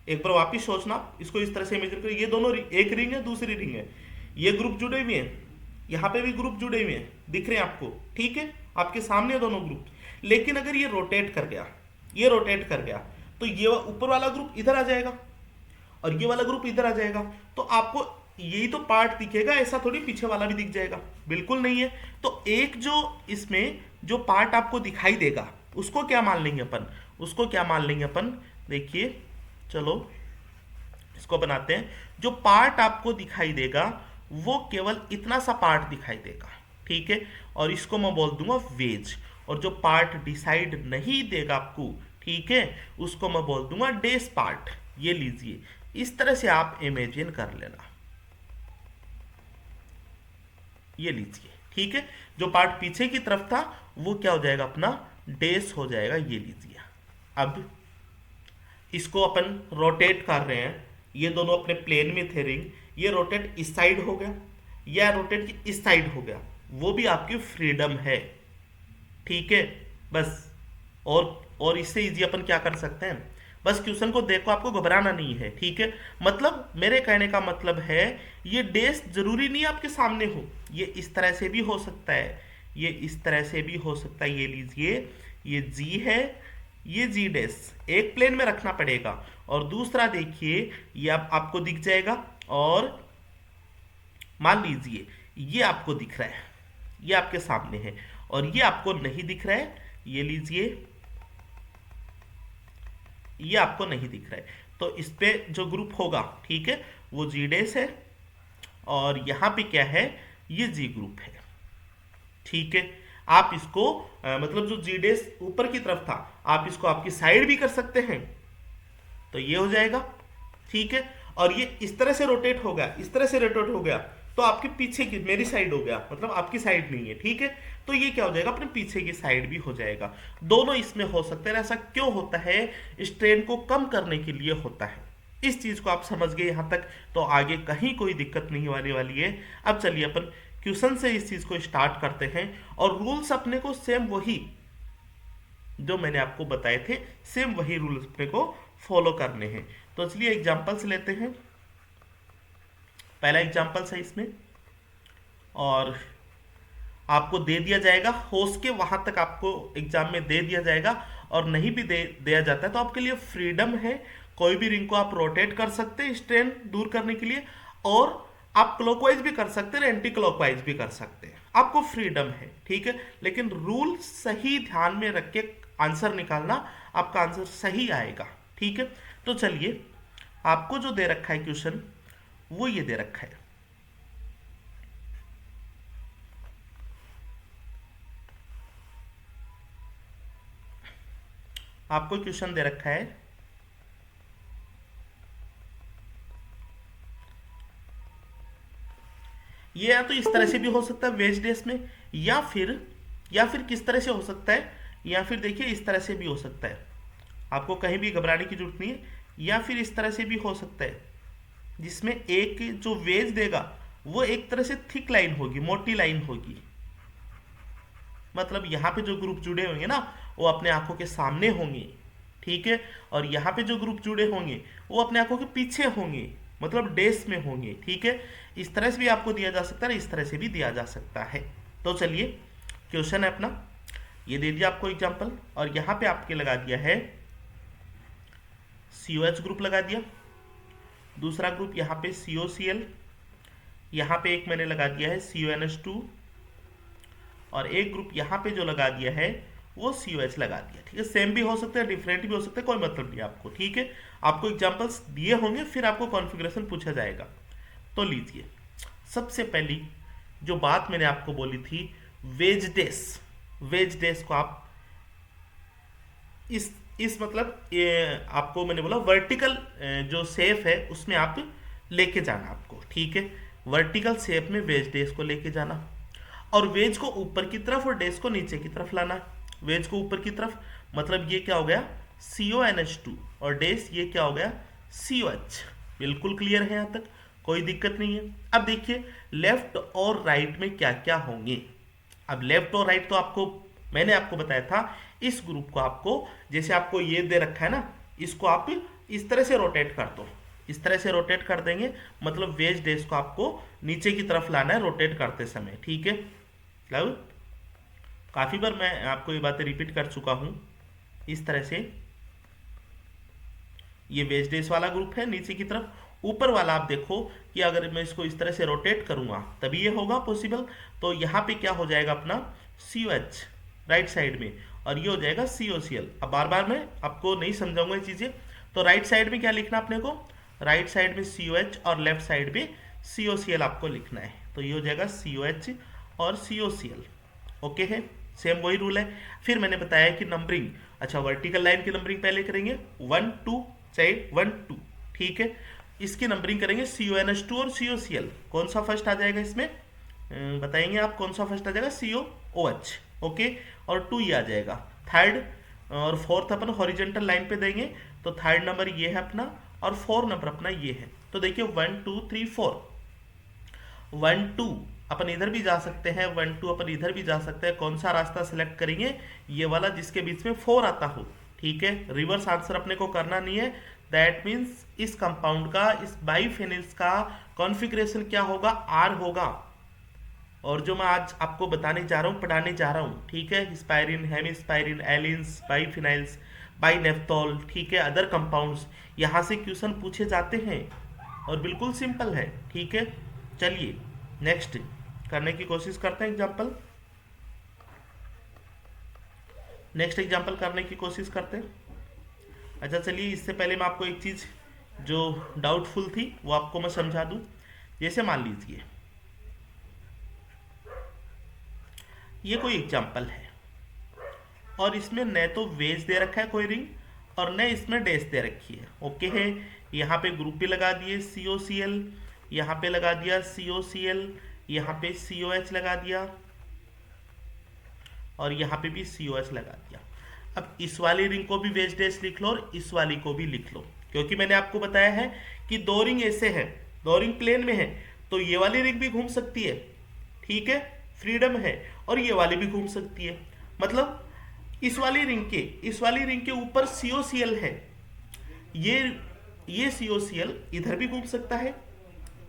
एक बार वापिस सोचना, इसको इस तरह से इमेजिन करो, ये दोनों एक रिंग है, दूसरी रिंग है, ये ग्रुप जुड़े हुए हैं, यहाँ पे भी ग्रुप जुड़े हुए हैं, दिख रहे हैं आपको, ठीक है, आपके सामने दोनों ग्रुप। लेकिन अगर ये रोटेट कर गया, ये रोटेट कर गया, तो ये ऊपर वाला ग्रुप इधर आ जाएगा और ये वाला ग्रुप इधर आ जाएगा, तो आपको यही तो पार्ट दिखेगा, ऐसा थोड़ी पीछे वाला भी दिख जाएगा, बिल्कुल नहीं है। तो एक जो इसमें जो पार्ट आपको दिखाई देगा उसको क्या मान लेंगे अपन, उसको क्या मान लेंगे अपन, देखिए चलो इसको बनाते हैं। जो पार्ट आपको दिखाई देगा वो केवल इतना सा पार्ट दिखाई देगा, ठीक है, और इसको मैं बोल दूंगा वेज। और जो पार्ट डिसाइड नहीं देगा आपको, ठीक है, उसको मैं बोल दूंगा डेस पार्ट। ये लीजिए, इस तरह से आप इमेजिन कर लेना, ये लीजिए, ठीक है। जो पार्ट पीछे की तरफ था वो क्या हो जाएगा, अपना डेस हो जाएगा, ये लीजिए। अब इसको अपन रोटेट कर रहे हैं, ये दोनों अपने प्लेन में थे रिंग, ये रोटेट इस साइड हो गया या रोटेट इस साइड हो गया, वो भी आपकी फ्रीडम है, ठीक है। बस और इससे इजी अपन क्या कर सकते हैं, बस क्वेश्चन को देखो, आपको घबराना नहीं है, ठीक है। मतलब मेरे कहने का मतलब है ये डेस जरूरी नहीं आपके सामने हो, ये इस तरह से भी हो सकता है, ये इस तरह से भी हो सकता है। ये लीजिए, ये जी है, ये जी डेस एक प्लेन में रखना पड़ेगा, और दूसरा देखिए ये आपको दिख जाएगा, और मान लीजिए ये आपको दिख रहा है, ये आपके सामने है, और ये आपको नहीं दिख रहा है, ये लीजिए ये आपको नहीं दिख रहा है। तो इस पे जो ग्रुप होगा, ठीक है, वो जी डेस है, और यहां पे क्या है, ये जी ग्रुप है, ठीक है। आप इसको मतलब जो जी डेस ऊपर की तरफ था, आप इसको आपकी साइड भी कर सकते हैं, तो ये हो जाएगा, ठीक है। और ये इस तरह से रोटेट हो गया, इस तरह से रोटेट हो गया, तो आपके पीछे की मेरी साइड हो गया, मतलब आपकी साइड नहीं है, ठीक है। तो ये क्या हो जाएगा, अपने पीछे की साइड भी हो जाएगा। दोनों इसमें हो सकते हैं। ऐसा क्यों होता है, स्ट्रेन को कम करने के लिए होता है। इस चीज को आप समझ गए यहां तक, तो आगे कहीं कोई दिक्कत नहीं आने वाली है। अब चलिए अपन क्वेश्चन से इस चीज को स्टार्ट करते हैं, और रूल्स अपने को सेम वही जो मैंने आपको बताए थे, सेम वही रूल्स अपने को फॉलो करने हैं। तो चलिए एग्जांपल्स लेते हैं। पहला एग्जांपल्स है इसमें, और आपको दे दिया जाएगा, हो सके वहां तक आपको एग्जाम में दे दिया जाएगा, और नहीं भी दिया जाता है तो आपके लिए फ्रीडम है, कोई भी रिंग को आप रोटेट कर सकते हैं स्ट्रेन दूर करने के लिए, और आप क्लॉकवाइज भी कर सकते हैं, एंटी क्लॉकवाइज भी कर सकते हैं, आपको फ्रीडम है, ठीक है। लेकिन रूल सही ध्यान में रख के आंसर निकालना, आपका आंसर सही आएगा, ठीक है। तो चलिए, आपको जो दे रखा है क्वेश्चन, वो ये दे रखा है, आपको क्वेश्चन दे रखा है, ये या तो इस तरह से भी हो सकता है वेज डेस में, या फिर किस तरह से हो सकता है, या फिर देखिए इस तरह से भी हो सकता है, आपको कहीं भी घबराने की जरूरत नहीं है। या फिर इस तरह से भी हो सकता है, जिसमें एक जो वेज देगा वो एक तरह से थिक लाइन होगी, मोटी लाइन होगी, मतलब यहाँ पे जो ग्रुप जुड़े होंगे ना वो अपने आंखों के सामने होंगे, ठीक है, और यहाँ पे जो ग्रुप जुड़े होंगे वो अपने आंखों के पीछे होंगे, मतलब डेस में होंगे, ठीक है। इस तरह से भी आपको दिया जा सकता है, इस तरह से भी दिया जा सकता है। तो चलिए, क्वेश्चन है अपना, ये दे दिया आपको एग्जाम्पल, और यहाँ पे आपके लगा दिया है COH ग्रुप लगा दिया, दूसरा ग्रुप यहाँ पे COCl, यहाँ पे एक मैंने लगा दिया है CONH2, और एक ग्रुप यहाँ पे जो लगा दिया है वो COH लगा दिया। ठीक है, सेम भी हो सकता है, डिफरेंट भी हो सकता है, कोई मतलब नहीं आपको। ठीक है, आपको एग्जांपल्स दिए होंगे, फिर आपको कॉन्फ़िगरेशन पूछा जाएगा। तो लीजिए, सबसे पहली जो बात मैंने आपको बोली थी, वेज डेस को आप इस मतलब ये आपको मैंने बोला वर्टिकल जो शेप है उसमें आप लेके जाना आपको। ठीक है, वर्टिकल शेप में वेज डेस को लेके जाना, और वेज को ऊपर की तरफ और डेस को नीचे की तरफ लाना। वेज को ऊपर की तरफ, मतलब ये क्या हो गया CONH2, और डेस ये क्या हो गया COH। बिल्कुल क्लियर है यहाँ तक, कोई दिक्कत नहीं है। अब देखिए लेफ्ट और राइट में क्या क्या होंगे। अब लेफ्ट और राइट तो आपको मैंने आपको बताया था, इस ग्रुप को आपको, जैसे आपको ये दे रखा है ना, इसको आप इस तरह से रोटेट कर दो, इस तरह से रोटेट कर देंगे, मतलब वेज डेस को आपको नीचे की तरफ लाना है रोटेट करते समय। ठीक है, मतलब काफ़ी बार मैं आपको ये बातें रिपीट कर चुका हूँ। इस तरह से ये वेज डेस वाला ग्रुप है नीचे की तरफ, ऊपर वाला आप देखो कि अगर मैं इसको इस तरह से रोटेट करूँगा तभी ये होगा पॉसिबल। तो यहाँ पे क्या हो जाएगा अपना COH राइट साइड में, और ये हो जाएगा COCl। अब बार बार मैं आपको नहीं समझाऊंगा ये चीज़ें। तो राइट साइड में क्या लिखना अपने को, राइट साइड में COH और लेफ्ट साइड में COCl आपको लिखना है। तो ये हो जाएगा COH और COCl। ओके है, सेम वही रूल है। फिर मैंने बताया कि नंबरिंग, अच्छा वर्टिकल लाइन की नंबरिंग पहले करेंगे 1 2, चाहे 1 2। ठीक है, इसकी नंबरिंग करेंगे CONH2 और COCl। कौन सा फर्स्ट आ जाएगा इसमें बताएंगे आप, कौन सा फर्स्ट आ जाएगा COOH। ओके, और 2 ये आ जाएगा थर्ड, और फोर्थ अपन हॉरिजेंटल लाइन पे देंगे, तो थर्ड नंबर ये है अपना, और 4 नंबर अपना ये है। तो देखिए 1 2 3 4, 1 2 अपन इधर भी जा सकते हैं, 1 2 अपन इधर भी जा सकते हैं। कौन सा रास्ता सेलेक्ट करेंगे, ये वाला जिसके बीच में 4 आता हो। ठीक है, रिवर्स आंसर अपने को करना नहीं है। दैट मीन्स इस कंपाउंड का, इस बाइफेनिल्स का कॉन्फ़िगरेशन क्या होगा, R होगा। और जो मैं आज आपको बताने जा रहा हूँ, पढ़ाने जा रहा हूँ, ठीक है, हिस्पायरिन, हेमिस्पायरिन, एलिन्स, बाइफिनाइल्स, बाइनेफ्थॉल, ठीक है, अदर कंपाउंड्स, यहाँ से क्वेश्चन पूछे जाते हैं और बिल्कुल सिंपल है। ठीक है, चलिए नेक्स्ट करने की कोशिश करते हैं एग्जाम्पल, नेक्स्ट एग्जाम्पल करने की कोशिश करते हैं। अच्छा चलिए, इससे पहले मैं आपको एक चीज़ जो डाउटफुल थी वो आपको मैं समझा दूँ। जैसे मान लीजिए ये कोई एग्जाम्पल है, और इसमें न तो वेज दे रखा है कोई रिंग, और न इसमें डेस दे रखी है। ओके है, यहाँ पे ग्रुप भी लगा दिए COCl, यहाँ पे लगा दिया COCl, यहाँ पे COH लगा दिया, और यहाँ पे भी COH लगा दिया। अब इस वाली रिंग को भी वेज डेस लिख लो और इस वाली को भी लिख लो, क्योंकि मैंने आपको बताया है कि दो रिंग ऐसे है, दो रिंग प्लेन में है, तो ये वाली रिंग भी घूम सकती है। ठीक है, फ्रीडम है, और ये वाली भी घूम सकती है। मतलब इस वाली रिंग के ऊपर COCl है, ये COCl इधर भी घूम सकता है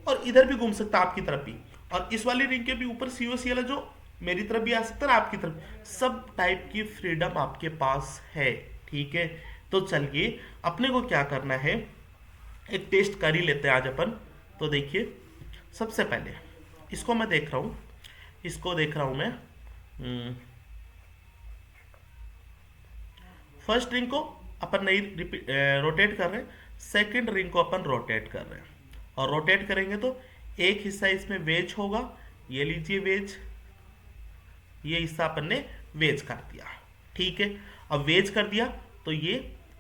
और इधर भी घूम सकता है आपकी तरफ भी, और इस वाली रिंग के भी ऊपर COCl है जो मेरी तरफ भी आ सकता है आपकी तरफ। सब टाइप की फ्रीडम आपके पास है। ठीक है, तो चलिए अपने को क्या करना है, एक टेस्ट कर ही लेते हैं आज अपन। तो देखिए सबसे पहले इसको मैं देख रहा हूँ, इसको देख रहा हूँ मैं, फर्स्ट रिंग को अपन नहीं रोटेट कर रहे हैं, सेकंड रिंग को अपन रोटेट कर रहे हैं, और रोटेट करेंगे तो एक हिस्सा इसमें वेज होगा, ये लीजिए वेज, ये हिस्सा अपन ने वेज कर दिया। ठीक है, अब वेज कर दिया तो ये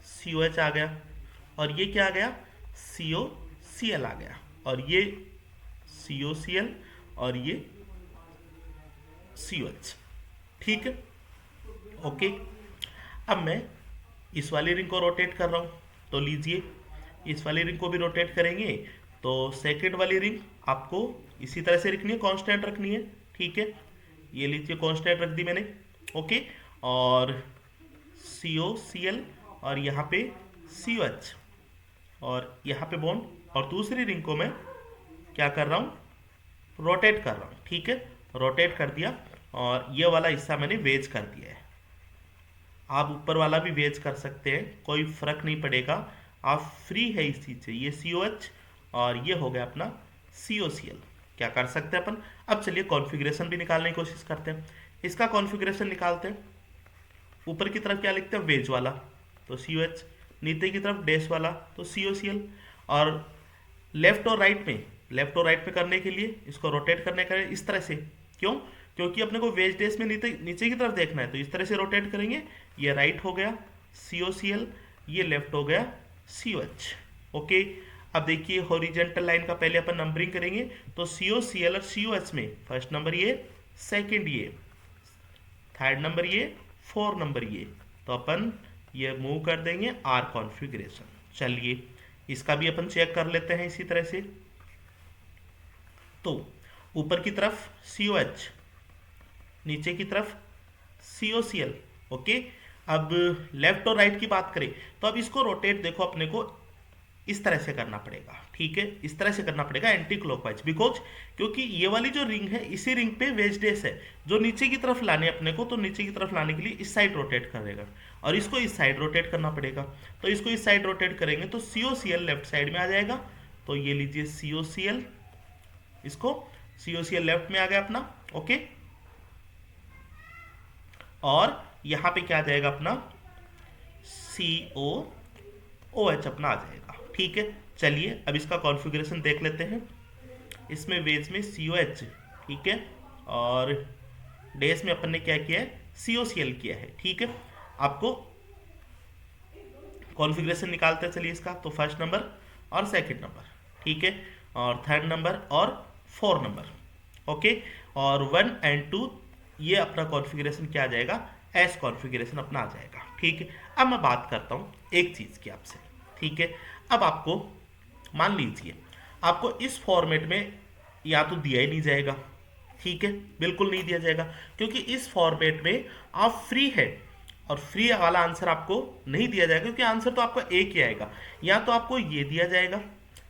COH आ गया, और ये क्या आ गया COCl आ गया, और ये COCl, और ये COH। ठीक है, ओके। अब मैं इस वाली रिंग को रोटेट कर रहा हूँ, तो लीजिए इस वाली रिंग को भी रोटेट करेंगे, तो सेकंड वाली रिंग आपको इसी तरह से रखनी है, कांस्टेंट रखनी है। ठीक है, ये लीजिए कांस्टेंट रख दी मैंने। ओके, और COCl, और यहाँ पे COH, और यहाँ पे बॉन्ड, और दूसरी रिंग को मैं क्या कर रहा हूँ, रोटेट कर रहा हूँ। ठीक है, रोटेट कर दिया, और ये वाला हिस्सा मैंने वेज कर दिया है। आप ऊपर वाला भी वेज कर सकते हैं, कोई फर्क नहीं पड़ेगा, आप फ्री है इस चीज़ से। ये COH और ये हो गया अपना COCl। क्या कर सकते हैं अपन, अब चलिए कॉन्फ़िगरेशन भी निकालने की कोशिश करते हैं। इसका कॉन्फ़िगरेशन निकालते हैं। ऊपर की तरफ क्या लिखते हैं, वेज वाला तो COH, नीचे की तरफ डैश वाला तो COCl। और लेफ्ट और राइट में करने के लिए इसको रोटेट करने का इस तरह से, क्यों, क्योंकि अपने को वेज डैश में नीचे नीचे की तरफ देखना है, तो इस तरह से रोटेट करेंगे। ये राइट हो गया COCl, ये लेफ्ट हो गया COH। ओके, अब देखिए हॉरिजेंटल लाइन का पहले अपन नंबरिंग करेंगे, तो COCl और COH में फर्स्ट नंबर ये, सेकंड ये, थर्ड नंबर ये, फोर्थ नंबर ये, तो अपन ये मूव कर देंगे आर कॉन्फ़िगरेशन। चलिए इसका भी अपन चेक कर लेते हैं इसी तरह से। तो ऊपर की तरफ COH, नीचे की तरफ COCl। ओके, अब लेफ्ट और राइट की बात करें तो अब इसको रोटेट देखो अपने को इस तरह से करना पड़ेगा, ठीक है, इस तरह से करना पड़ेगा एंटी क्लॉकवाइज, बिकॉज क्योंकि ये वाली जो रिंग है इसी रिंग पे वेज डेस है, जो नीचे की तरफ लाने अपने को, तो नीचे की तरफ लाने के लिए इस साइड रोटेट करेगा और इसको इस साइड रोटेट करना पड़ेगा। तो इसको इस साइड रोटेट करेंगे तो COCl लेफ्ट साइड में आ जाएगा, तो ये लीजिए COCl, इसको COCl लेफ्ट में आ गया अपना। ओके, और यहाँ पे क्या आ जाएगा अपना, COOH अपना आ जाएगा, ठीक है। चलिए अब इसका कॉन्फ़िगरेशन देख लेते हैं। इसमें वेज में COH, ठीक है, और डैश में अपन ने क्या किया है, COCl किया है, ठीक है। आपको कॉन्फ़िगरेशन निकालते हैं, चलिए इसका, तो फर्स्ट नंबर और सेकंड नंबर, ठीक है, और थर्ड नंबर और फोर्थ नंबर। ओके, और 1 और 2 ये अपना कॉन्फ़िगरेशन क्या आ जाएगा, एस कॉन्फ़िगरेशन अपना आ जाएगा, ठीक है। अब मैं बात करता हूँ एक चीज़ की आपसे, ठीक है। अब आपको मान लीजिए आपको इस फॉर्मेट में या तो दिया ही नहीं जाएगा, ठीक है, बिल्कुल नहीं दिया जाएगा, क्योंकि इस फॉर्मेट में आप फ्री है और फ्री वाला आंसर आपको नहीं दिया जाएगा, क्योंकि आंसर तो आपका एक ही आएगा, या तो आपको ये दिया जाएगा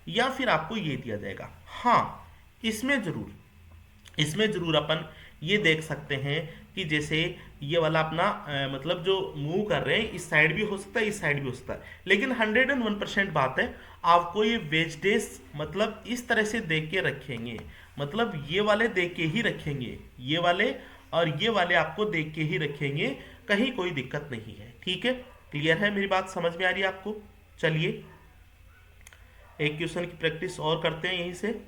या फिर आपको ये दिया जाएगा। हाँ, इसमें जरूर अपन ये देख सकते हैं कि जैसे ये वाला अपना मतलब जो मूव कर रहे हैं इस साइड भी हो सकता है, इस साइड भी हो सकता है, लेकिन 101% बात है आपको ये वेजडेस मतलब इस तरह से देख के रखेंगे, मतलब ये वाले देख के ही रखेंगे, ये वाले और ये वाले आपको देख के ही रखेंगे, कहीं कोई दिक्कत नहीं है, ठीक है। क्लियर है, मेरी बात समझ में आ रही है आपको। चलिए एक क्वेश्चन की प्रैक्टिस और करते हैं यहीं से।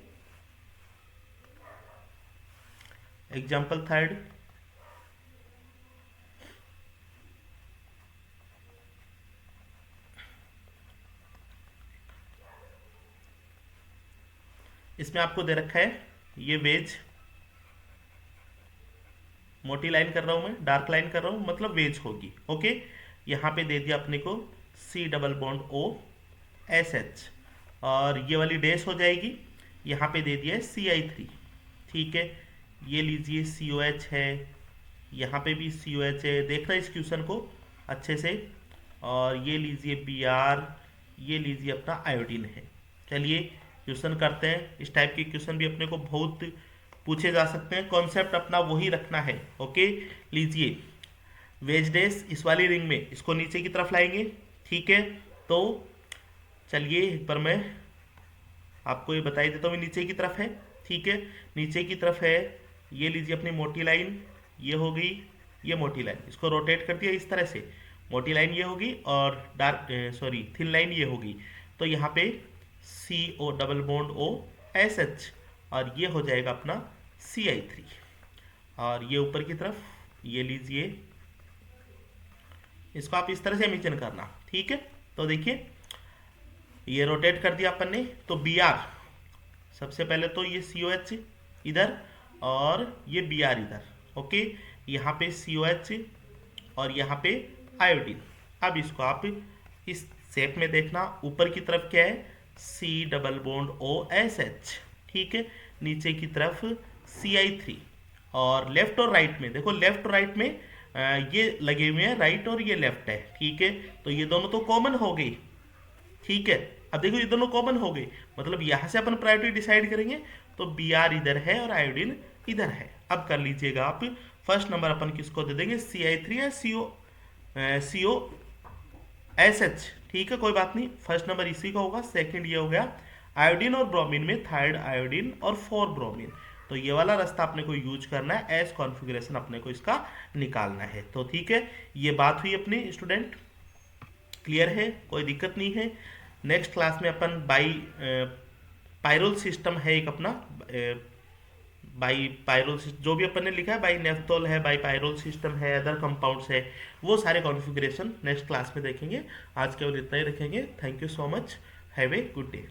एग्जाम्पल थर्ड, इसमें आपको दे रखा है ये वेज, मोटी लाइन कर रहा हूं मैं, डार्क लाइन कर रहा हूं, मतलब वेज होगी। ओके, यहाँ पे दे दिया अपने को C+O SH, और ये वाली डैश हो जाएगी, यहाँ पे दे दिया है CI3, ठीक है। ये लीजिए COH है, यहाँ पे भी COH है, देखना इस क्वेश्चन को अच्छे से, और ये लीजिए Br, ये लीजिए अपना आयोडीन है। चलिए क्वेश्चन करते हैं। इस टाइप के क्वेश्चन भी अपने को बहुत पूछे जा सकते हैं, कॉन्सेप्ट अपना वही रखना है। ओके, लीजिए वेज डैश इस वाली रिंग में इसको नीचे की तरफ लाएंगे, ठीक है। तो चलिए एक बार मैं आपको ये बता ही देता हूँ, नीचे की तरफ है, ठीक है, नीचे की तरफ है। ये लीजिए अपनी मोटी लाइन, ये हो गई, ये मोटी लाइन, इसको रोटेट कर दिया इस तरह से, मोटी लाइन ये होगी और थिन लाइन ये होगी, तो यहाँ पे COOSH और ये हो जाएगा अपना CI3, और ये ऊपर की तरफ ये लीजिए, इसको आप इस तरह से इमेजिन करना, ठीक है। तो देखिए ये रोटेट कर दिया अपन ने, तो Br सबसे पहले तो ये COH इधर और ये Br इधर, ओके, यहाँ पे COH और यहाँ पे आयोडीन। अब इसको आप इस शेप में देखना, ऊपर की तरफ क्या है C+OSH, ठीक है, नीचे की तरफ CI3, और लेफ्ट और राइट में देखो, लेफ्ट और राइट में ये लगे हुए हैं, राइट और ये लेफ्ट है, ठीक है, तो ये दोनों तो कॉमन हो गई, ठीक है। अब देखो ये दोनों कॉमन हो गई, मतलब यहाँ से अपन प्रायोरिटी डिसाइड करेंगे, तो Br इधर है और आयोडीन इधर है। अब कर लीजिएगा आप, फर्स्ट नंबर अपन किसको दे देंगे, CI3 या COSH, ठीक है, कोई बात नहीं, फर्स्ट नंबर इसी का होगा, सेकंड ये हो गया आयोडीन और ब्रोमीन में थायर्ड आयोडीन और 4 ब्रोमीन। तो ये वाला रास्ता अपने को यूज करना है, एस कॉन्फ़िगरेशन अपने को इसका निकालना है। तो ठीक है, ये बात हुई अपनी स्टूडेंट, क्लियर है, कोई दिक्कत नहीं है। नेक्स्ट क्लास में अपन बाई पायरोल सिस्टम है एक अपना, बाई पायरोल जो भी अपन ने लिखा है, बाई नेफ्थोल है, बाई पायरोल सिस्टम है, अदर कंपाउंड्स है, वो सारे कॉन्फ़िगरेशन नेक्स्ट क्लास में देखेंगे। आज केवल इतना ही रखेंगे। Thank you so much, have a good day.